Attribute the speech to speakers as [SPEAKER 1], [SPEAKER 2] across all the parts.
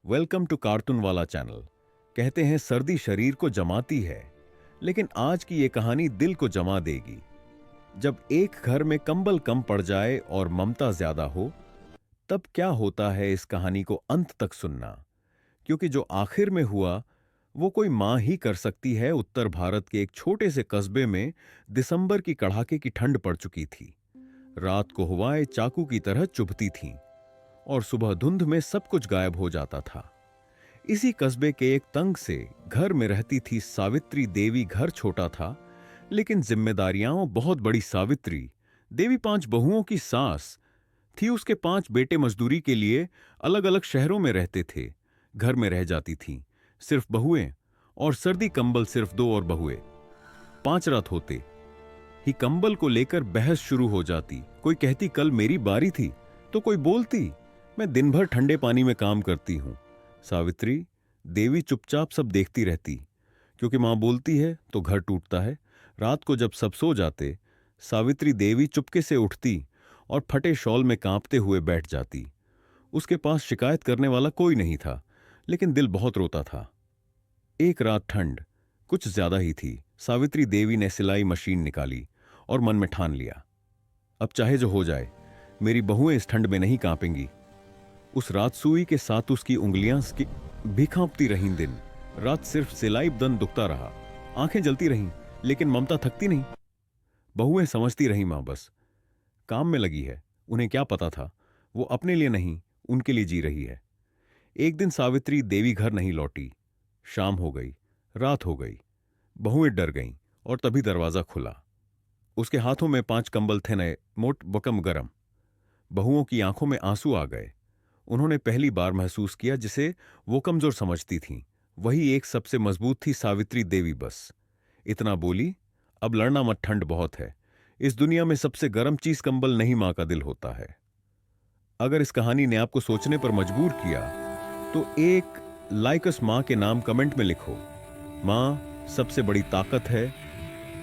[SPEAKER 1] Welcome to cartoon वाला channel. कहते हैं सर्दी शरीर को जमाती है, लेकिन आज की ये कहानी दिल को जमा देगी। जब एक घर में कंबल कम पड़ जाए और ममता ज्यादा हो, तब क्या होता है, इस कहानी को अंत तक सुनना, क्योंकि जो आखिर में हुआ वो कोई मां ही कर सकती है। उत्तर भारत के एक छोटे से कस्बे में दिसंबर की कड़ाके की ठंड पड़ चुकी थी। रात को हवाएं चाकू की तरह चुभती थीं और सुबह धुंध में सब कुछ गायब हो जाता था। इसी कस्बे के एक तंग से घर में रहती थी सावित्री देवी। घर छोटा था, लेकिन जिम्मेदारियां बहुत बड़ी। सावित्री देवी 5 बहुओं की सास थी। उसके 5 बेटे मजदूरी के लिए अलग अलग शहरों में रहते थे। घर में रह जाती थीं सिर्फ बहुएं, और सर्दी कंबल सिर्फ 2 और बहुएं। 5 रात होते ही कंबल को लेकर बहस शुरू हो जाती। कोई कहती कल मेरी बारी थी, तो कोई बोलती मैं दिन भर ठंडे पानी में काम करती हूं। सावित्री देवी चुपचाप सब देखती रहती, क्योंकि मां बोलती है तो घर टूटता है। रात को जब सब सो जाते, सावित्री देवी चुपके से उठती और फटे शॉल में कांपते हुए बैठ जाती। उसके पास शिकायत करने वाला कोई नहीं था, लेकिन दिल बहुत रोता था। एक रात ठंड कुछ ज्यादा ही थी। सावित्री देवी ने सिलाई मशीन निकाली और मन में ठान लिया, अब चाहे जो हो जाए, मेरी बहुएं इस ठंड में नहीं कांपेंगी। उस रात सुई के साथ उसकी उंगलियां भी कांपती रहीं। दिन रात सिर्फ सिलाई बदन दुखता रहा, आंखें जलती रहीं, लेकिन ममता थकती नहीं। बहुएं समझती रहीं मां बस काम में लगी है। उन्हें क्या पता था, वो अपने लिए नहीं, उनके लिए जी रही है। एक दिन सावित्री देवी घर नहीं लौटी। शाम हो गई, रात हो गई, बहुएं डर गईं, और तभी दरवाजा खुला। उसके हाथों में 5 कंबल थे, नए, मोट बकम गरम। बहुओं की आंखों में आंसू आ गए। उन्होंने पहली बार महसूस किया जिसे वो कमजोर समझती थीं, वही एक सबसे मजबूत थी, सावित्री देवी। बस इतना बोली, अब लड़ना मत, ठंड बहुत है। इस दुनिया में सबसे गर्म चीज कंबल नहीं, मां का दिल होता है। अगर इस कहानी ने आपको सोचने पर मजबूर किया, तो एक लाइकस मां के नाम कमेंट में लिखो। मां सबसे बड़ी ताकत है।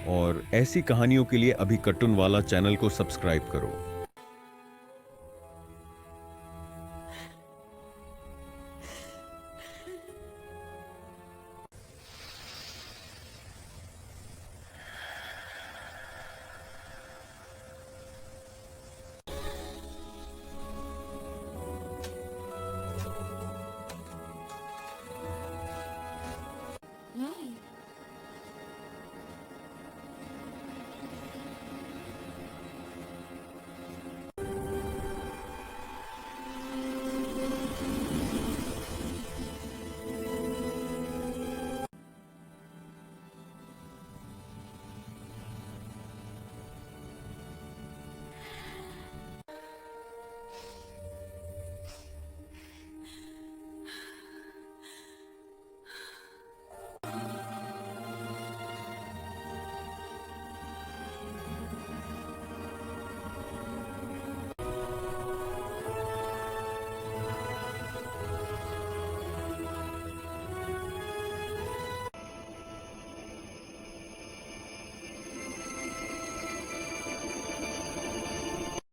[SPEAKER 1] और ऐसी कहानियों के लिए अभी कार्टून वाला चैनल को सब्सक्राइब करो।